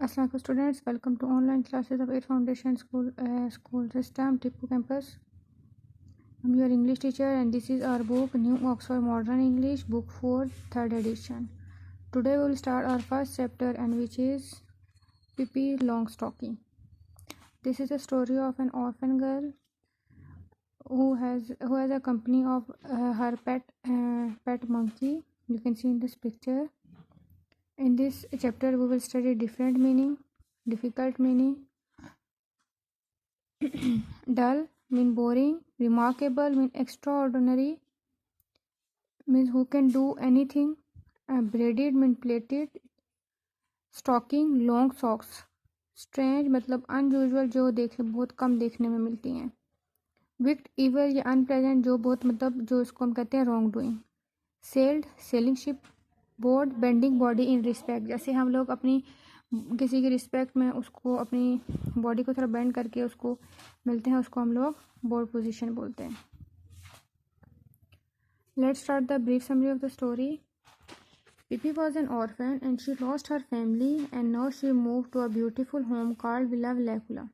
Assalamualaikum students, welcome to online classes of 8 Foundation School System, Tipu Campus. I'm your English teacher and this is our book New Oxford Modern English, Book 4, 3rd edition. Today we will start our first chapter and which is Pippi Longstocking. This is a story of an orphan girl who has a company of her pet monkey. You can see in this picture. In this chapter we will study different meaning, difficult meaning, dull mean boring, remarkable mean extraordinary, means who can do anything, braided mean plaited, stocking long socks, strange मतलब unusual जो बहुत कम देखने में मिलती हैं, wicked evil या unpleasant जो बहुत मतलब जो इसको हम कहते हैं wrong doing, sailed sailing ship, bored bending body in respect, जैसे हम लोग अपनी किसी की रिस्पेक्ट में उसको अपनी बॉडी को थोड़ा बेंड करके उसको मिलते हैं, उसको हम लोग बोर्ड पोजीशन बोलते हैं. Let's start the brief summary of the story. Pippi was an orphan and she lost her family and now she moved to a beautiful home called Villa Vlacula.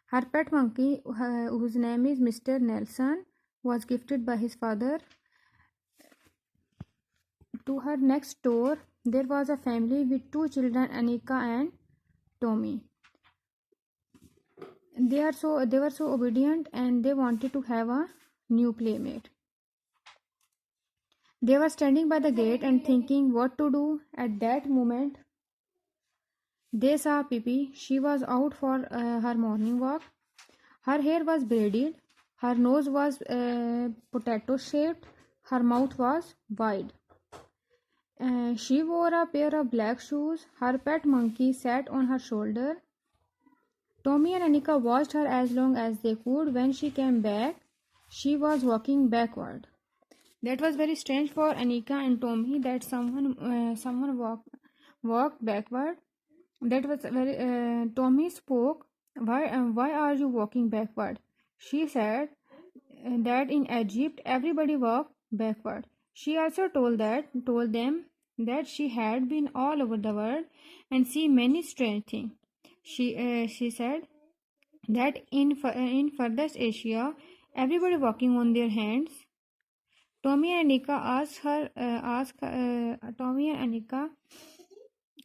Her pet monkey, whose name is Mr. Nelson, was gifted by his father. To her next door, there was a family with two children, Anika and Tommy. They were so obedient and they wanted to have a new playmate. They were standing by the gate and thinking what to do. At that moment, they saw Pippi. She was out for her morning walk. Her hair was braided. Her nose was potato shaped. Her mouth was wide. She wore a pair of black shoes. Her pet monkey sat on her shoulder. Tommy and Anika watched her as long as they could. When she came back, she was walking backward. That was very strange for Anika and Tommy that someone walked backward. That was very. Tommy spoke. Why are you walking backward? She said that in Egypt everybody walked backward. She also told them that she had been all over the world and seen many strange things. She said that in furthest Asia everybody walking on their hands. Tommy and Anika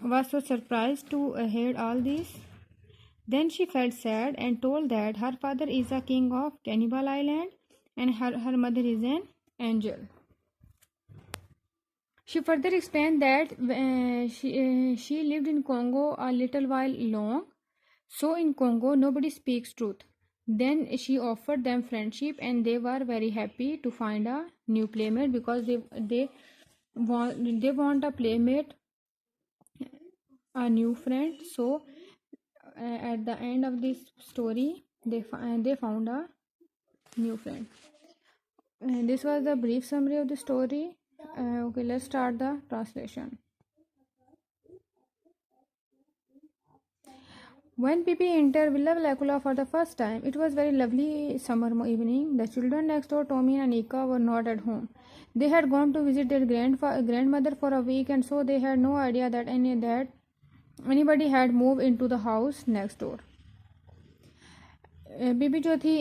was so surprised to hear all this. Then she felt sad and told that her father is a king of Cannibal Island and her mother is an angel. She further explained that she lived in Congo a little while long, so in Congo nobody speaks truth. Then she offered them friendship and they were very happy to find a new playmate because they want a playmate, a new friend. So at the end of this story they found a new friend. And this was the brief summary of the story. Okay, let's start the translation. When Pippi entered Villa Vlacula for the first time, it was very lovely summer evening. The children next door, Tommy and Anika, were not at home. They had gone to visit their grandmother for a week, and so they had no idea that anybody had moved into the house next door. बीबी जो थी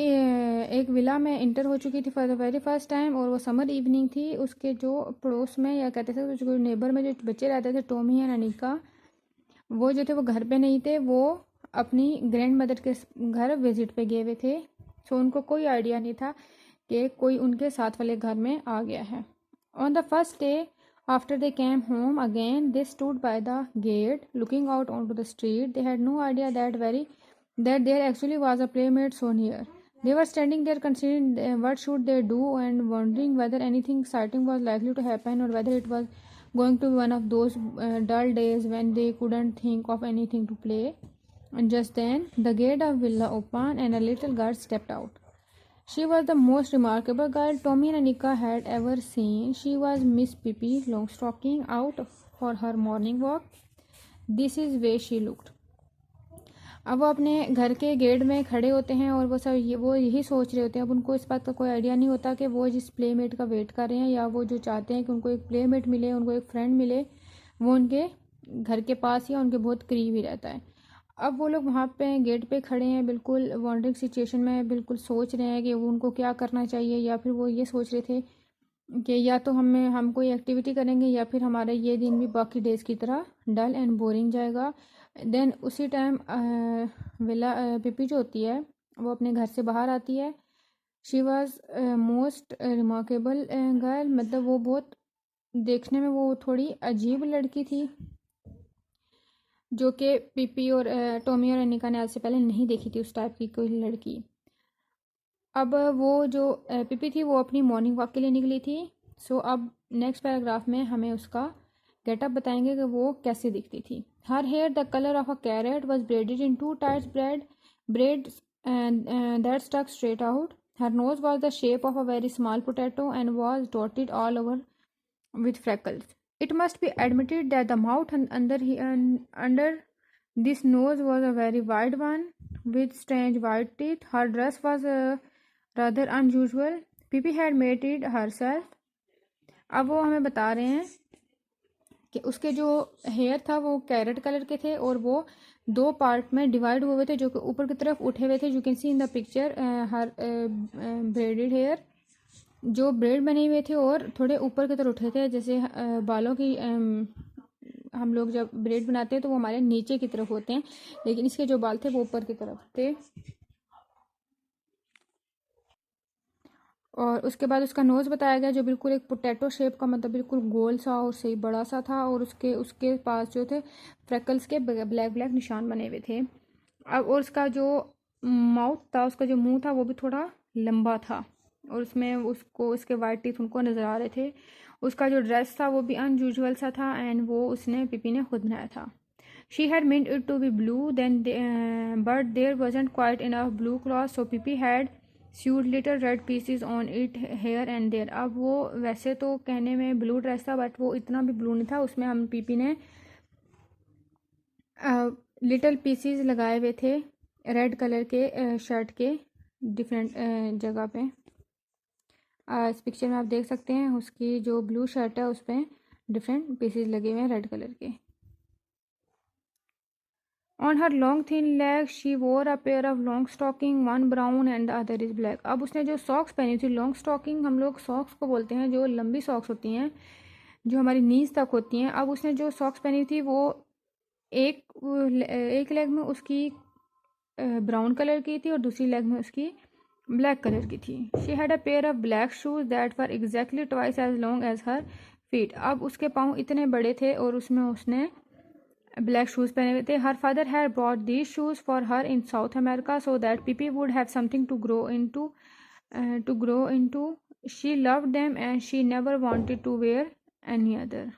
एक villa में inter हो चुकी थी for the very first time और वो summer evening थी. उसके जो पड़ोस में या कहते थे जो नेबर में जो बच्चे रहते थे, टॉमी एंड अनिका, वो जो थे वो घर पे नहीं थे. वो अपनी ग्रैंड मदर के घर विजिट पे गए हुए थे. सो उनको कोई आइडिया नहीं था कि कोई उनके साथ वाले घर में आ गया है. On the first day after they came home again, they stood by the gate looking out on to the street. They had no idea that there actually was a playmate so near. They were standing there considering what should they do and wondering whether anything exciting was likely to happen or whether it was going to be one of those dull days when they couldn't think of anything to play. And just then the gate of Villa opened and a little girl stepped out. She was the most remarkable girl Tommy and Anika had ever seen. She was Miss Pippi Longstocking out for her morning walk. This is way she looked. अब वो अपने घर के gate में खड़े होते हैं और वो यही सोच रहे होते हैं. अब उनको इस बात का कोई आइडिया नहीं होता कि वो जिस प्लेमेट का वेट कर रहे हैं या वो जो चाहते हैं कि उनको एक प्लेमेट मिले, उनको एक फ्रेंड मिले, वो उनके घर के पास या उनके बहुत करीब ही रहता है. अब वो लोग वहाँ पे गेट पे खड़े हैं, बिल्कुल वॉन्डरिंग सिचुएशन में, बिल्कुल सोच रहे हैं कि वो उनको क्या करना चाहिए, या फिर वो ये सोच रहे थे कि या तो हम कोई एक्टिविटी करेंगे या फिर हमारा ये दिन भी बाकी डेज़ की तरह डल एंड बोरिंग जाएगा। देन उसी टाइम विला पिपी जो होती है वो अपने घर से बाहर आती है। She was most remarkable girl, मतलब वो बहुत देखने में वो थोड़ी अजीब लड़की थी, जो कि पिपी और टॉमी और अनिका ने आज से पहले नहीं देखी थी उस टाइप की कोई लड़की। अब वो जो पिपी थी वो अपनी मॉर्निंग वॉक के लिए निकली थी। सो अब नेक्स्ट पैराग्राफ में हमें उसका गेटअप बताएंगे कि वो कैसे दिखती थी। Her hair the colour of a carrot was braided in two tight braid that stuck straight out. Her nose was the shape of a very small potato and was dotted all over with freckles. It must be admitted that the mouth under this nose was a very wide one, with strange white teeth. Her dress was rather unusual. Pippi had made it herself. अब वो हमें बता रहे हैं कि उसके जो hair था वो कैरेट कलर के थे और वो दो पार्ट में डिवाइड हुए थे, जो कि ऊपर की तरफ उठे हुए थे। You can see in the picture her braided hair, जो ब्रेड बने हुए थे और थोड़े ऊपर की तरफ उठे थे, जैसे बालों की हम लोग जब ब्रेड बनाते हैं तो वो हमारे नीचे की तरफ होते हैं, लेकिन इसके जो बाल थे वो ऊपर की तरफ थे। और उसके बाद उसका नोज़ बताया गया, जो बिल्कुल एक पोटैटो शेप का, मतलब बिल्कुल गोल सा और सही बड़ा सा था, और उसके उसके पास जो थे फ्रेकल्स के ब्लैक ब्लैक निशान बने हुए थे। अब और उसका जो माउथ था, उसका जो मुंह था वो भी थोड़ा लंबा था, और उसमें उसको उसके वाइट टीथ उनको नज़र आ रहे थे। उसका जो ड्रेस था वो भी अनयूजुअल सा था, एंड वो उसने पिपी ने खुद बनाया था। She had meant it to be blue then but there wasn't quite enough blue cloth, so Pippi had sewed little red pieces on it here and there. अब वो वैसे तो कहने में ब्लू ड्रेस था, बट वो इतना भी ब्लू नहीं था, उसमें हम पीपी ने लिटिल पीसीज लगाए हुए थे रेड कलर के शर्ट के डिफरेंट जगह पे। इस पिक्चर में आप देख सकते हैं उसकी जो ब्लू शर्ट है उस पर डिफरेंट पीसीज लगे हुए हैं रेड कलर के। On her long thin legs she wore a pair of long stocking, one brown and the other is black. अब उसने जो सॉक्स पहनी थी, लॉन्ग स्टॉकिंग हम लोग सॉक्स को बोलते हैं, जो लंबी सॉक्स होती हैं जो हमारी नीज तक होती हैं। अब उसने जो सॉक्स पहनी थी वो एक लेग में उसकी ब्राउन कलर की थी और दूसरी लेग में उसकी ब्लैक कलर की थी। She had a pair of black shoes that were exactly twice as long as her feet. अब उसके पाँव इतने बड़े थे और उसमें उसने ब्लैक शूज़ पहने हुए थे। Her father had brought these shoes for her in South America so that Pippi would have something to grow into she loved them and she never wanted to wear any other.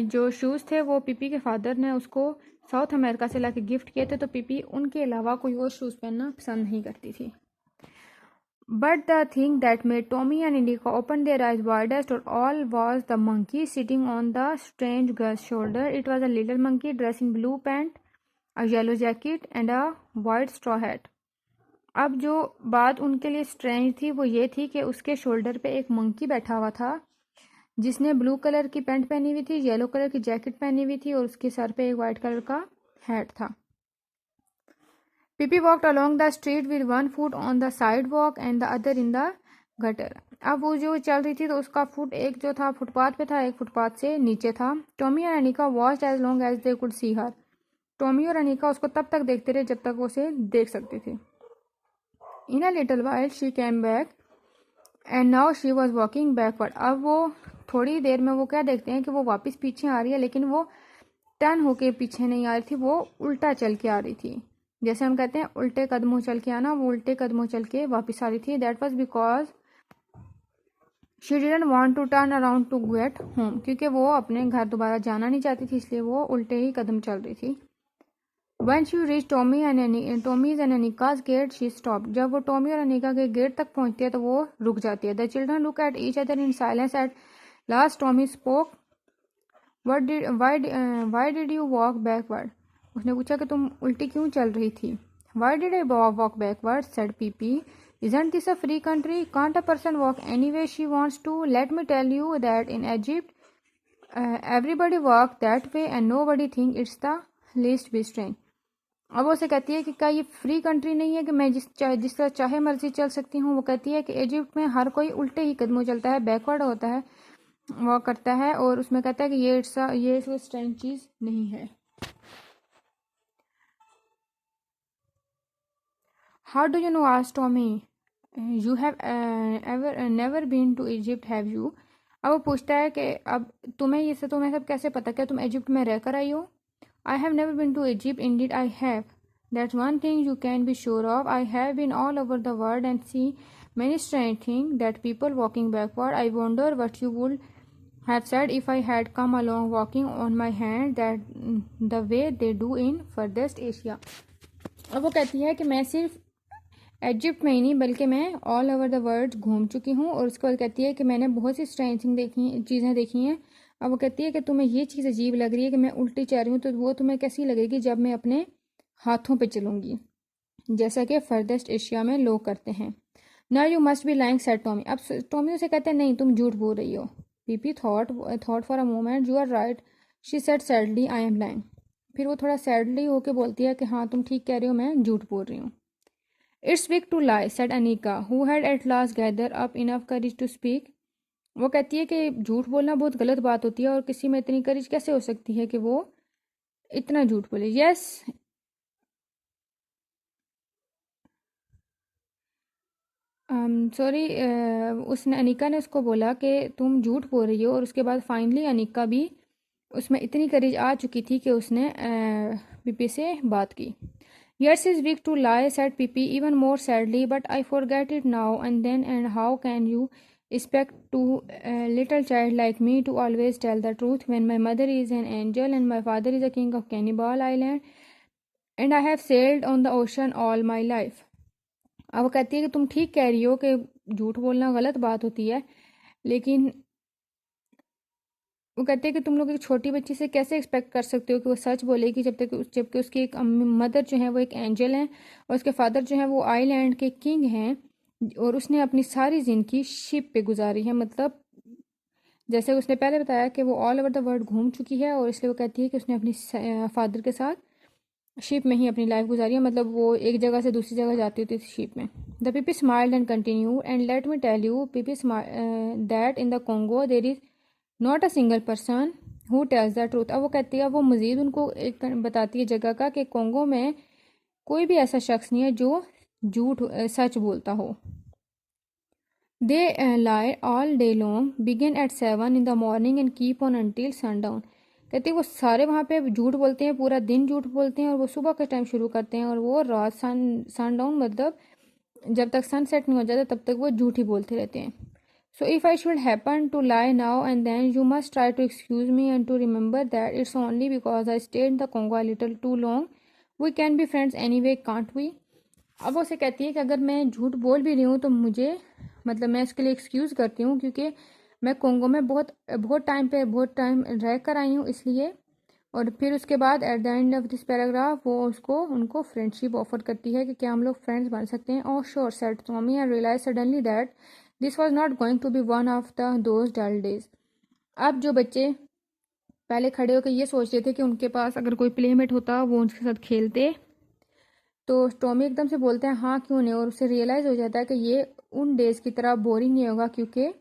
जो shoes थे वो PP के father ने उसको south America से लाके gift किए थे, तो पीपी उनके अलावा कोई और शूज़ पहनना पसंद नहीं करती थी। But the thing that made Tommy and Indica open their eyes widest of all was the monkey sitting on the strange girl's shoulder. It was a little monkey dressed in blue pant, a yellow jacket and a white straw hat. अब जो बात उनके लिए strange थी वो ये थी कि उसके शोल्डर पे एक मंकी बैठा हुआ था, जिसने ब्लू कलर की पैंट पहनी हुई थी, येलो कलर की जैकेट पहनी हुई थी और उसके सर पे एक वाइट कलर का हैट था। Pippi walked along the street with one foot on the sidewalk and the other in the gutter. अब वो जो चल रही थी तो उसका फुट एक जो था फुटपाथ पे था, एक फुटपाथ से नीचे था। टॉमी और Annika watched as long as they could see her. Tommy और अनिका उसको तब तक देखते रहे जब तक वो उसे देख सकते थे। In a little while she came back and now she was walking backward. अब वो थोड़ी देर में वो क्या देखते हैं कि वो वापस पीछे आ रही है, लेकिन वो टर्न होके पीछे नहीं आ रही थी, वो उल्टा चल के आ रही थी। जैसे हम कहते हैं उल्टे कदमों चल के आना, वो उल्टे कदमों चल के वापस आ रही थी। That was because she didn't want to turn around to get home, क्योंकि वो अपने घर दोबारा जाना नहीं चाहती थी, इसलिए वो उल्टे ही कदम चल रही थी। When she reached Tommy's and Anika's gate, she stopped. जब वो टॉमी और अनिका के गेट तक पहुंचती है तो वो रुक जाती है। The children look at each other in silence. At last, Tommy spoke. Why did you walk backward? उसने पूछा कि तुम उल्टी क्यों चल रही थी। Why did I walk backward? said Pippi. Isn't this a free country? Can't a person walk any way she wants to? Let me tell you that in Egypt, everybody walk that way and nobody think it's the least be strange. अब वो उसे कहती है कि क्या ये free country नहीं है कि मैं जिस तरह चाहे मर्जी चल सकती हूँ। वो कहती है कि इजिप्ट में हर कोई उल्टे ही कदमों चलता है, बैकवर्ड होता है, वॉक करता है, और उसमें कहता है कि ये स्ट्रेंज चीज़ नहीं है। How do you know asked Tommy, you have ever never been to Egypt have you. अब वो पूछता है कि अब तुम्हें सब कैसे पता, क्या तुम इजिप्ट में रहकर आई हो। I have never been to Egypt, indeed I have. That's one thing you can be sure of. I have been all over the world and see many strange things that people walking backward. I wonder what you would have said if I had come along walking on my hand that the way they do in furthest Asia. अब वो कहती है कि मैं सिर्फ Egypt में ही नहीं बल्कि मैं ऑल ओवर द वर्ल्ड घूम चुकी हूँ। और उसके बाद कहती है कि मैंने बहुत सी स्ट्रेंज चीज़ें देखी हैं। अब वो कहती है कि तुम्हें ये चीज़ अजीब लग रही है कि मैं उल्टी जा रही हूँ, तो वो तुम्हें कैसी लगेगी जब मैं अपने हाथों पे चलूँगी, जैसा कि फर्देस्ट एशिया में लोग करते हैं। ना you must be lying said Tommy. अब टॉमी उसे कहते हैं नहीं तुम झूठ बोल रही हो। Pippi thought for a moment, you are right she said sadly, I am lying. फिर वो थोड़ा सैडली होके बोलती है कि हाँ तुम ठीक कह रही हो, मैं झूठ बोल रही हूँ। It's big to lie said Annika who had at last gather up enough courage to speak. वो कहती है कि झूठ बोलना बहुत गलत बात होती है और किसी में इतनी करेज कैसे हो सकती है कि वो इतना झूठ बोले। यस सॉरी उसने अनिका ने उसको बोला कि तुम झूठ बोल रही हो। और उसके बाद फाइनली अनिका भी उसमें इतनी करेज आ चुकी थी कि उसने पीपी से बात की। Yes, is weak to lie, said Pippi even more sadly, but I forget it now and then, and how can you expect to a little child like me to always tell the truth when my mother is an angel and my father is a king of Cannibal Island and I have sailed on the ocean all my life. अब वो कहती है कि तुम ठीक कह रही हो कि झूठ बोलना गलत बात होती है, लेकिन वो कहते हैं कि तुम लोग एक छोटी बच्ची से कैसे एक्सपेक्ट कर सकते हो कि वो सच बोलेगी जबकि उसकी एक मदर जो है वो एक एंजल है और उसके फादर जो है वो आइलैंड के किंग हैं और उसने अपनी सारी ज़िंदगी शिप पे गुजारी है। मतलब जैसे उसने पहले बताया कि वो ऑल ओवर द वर्ल्ड घूम चुकी है और इसलिए वो कहती है कि उसने अपनी फादर के साथ शिप में ही अपनी लाइफ गुजारी है। मतलब वो एक जगह से दूसरी जगह जाती होती थी शिप में। The Pippi smiled and continue and let me tell you Pippi that in the Congo there is not a single person who tells the truth. अब वो कहती है, वो मज़ीद उनको एक बताती है जगह का कि कॉन्गो में कोई भी ऐसा शख्स नहीं है जो सच बोलता हो। They lie all day long begin at 7 in the morning and keep on until sundown। कहते हैं वो सारे वहाँ पे झूठ बोलते हैं, पूरा दिन झूठ बोलते हैं और वो सुबह का टाइम शुरू करते हैं और वो रात सनडाउन मतलब जब तक सनसेट नहीं हो जाता तब तक वो झूठ ही बोलते रहते हैं। So if I should happen to lie now and then, you must try to excuse me and to remember that it's only because I stayed in the Congo a little too long. We can be friends anyway, can't we? अब वो उसे कहती है कि अगर मैं झूठ बोल भी रही हूँ तो मुझे मतलब मैं इसके लिए एक्सक्यूज़ करती हूँ क्योंकि मैं कोंगो में बहुत टाइम रह कर आई हूँ इसलिए। और फिर उसके बाद at the end of this paragraph वो उनको फ्रेंडशिप ऑफर करती है कि क्या हम लोग फ्रेंड्स बन सकते हैं। और sure said Tommy and realize suddenly that this was not going to be one of the those dull days. अब जो बच्चे पहले खड़े होकर ये सोच रहे थे कि उनके पास अगर कोई प्लेमेट होता वो उनके साथ खेलते, तो टॉमी एकदम से बोलते हैं हाँ क्यों नहीं। और उसे रियलाइज़ हो जाता है कि ये उन डेज़ की तरह बोरिंग नहीं होगा क्योंकि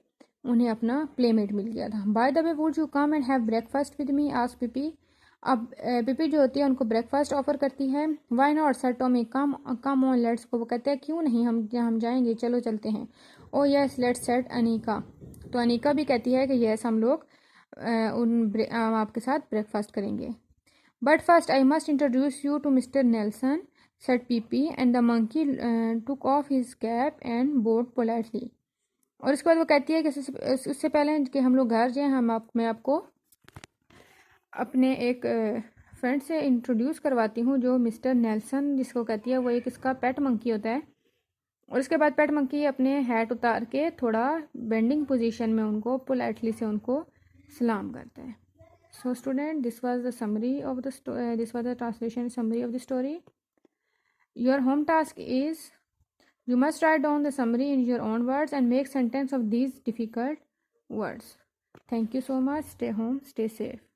उन्हें अपना प्लेमेट मिल गया था। By the way would you come and have breakfast with me asked Pippi. अब पीपी जो होती है उनको ब्रेकफास्ट ऑफर करती है। Why not sir Tommy, come on let's go. वो कहते हैं क्यों नहीं, हम जाएंगे, चलो चलते हैं। ओ यस लेट्स सेट अनिका। तो अनिका भी कहती है कि यस हम लोग आपके साथ ब्रेकफास्ट करेंगे। But first I must introduce you to mister Nelson said Pippi, and the monkey took off his cap and bowed politely। और उसके बाद वो कहती है कि उससे पहले कि हम लोग घर जाएं मैं आपको अपने एक फ्रेंड से इंट्रोड्यूस करवाती हूँ जो मिस्टर नेल्सन जिसको कहती है, वो एक इसका पेट मंकी होता है। और उसके बाद पेट मंकी अपने हैट उतार के थोड़ा बेंडिंग पोजीशन में उनको पोलाइटली से उनको सलाम करता है। So student, this was the translation summary of the story. Your home task is you must write down the summary in your own words and make sentence of these difficult words. Thank you so much. Stay home, stay safe.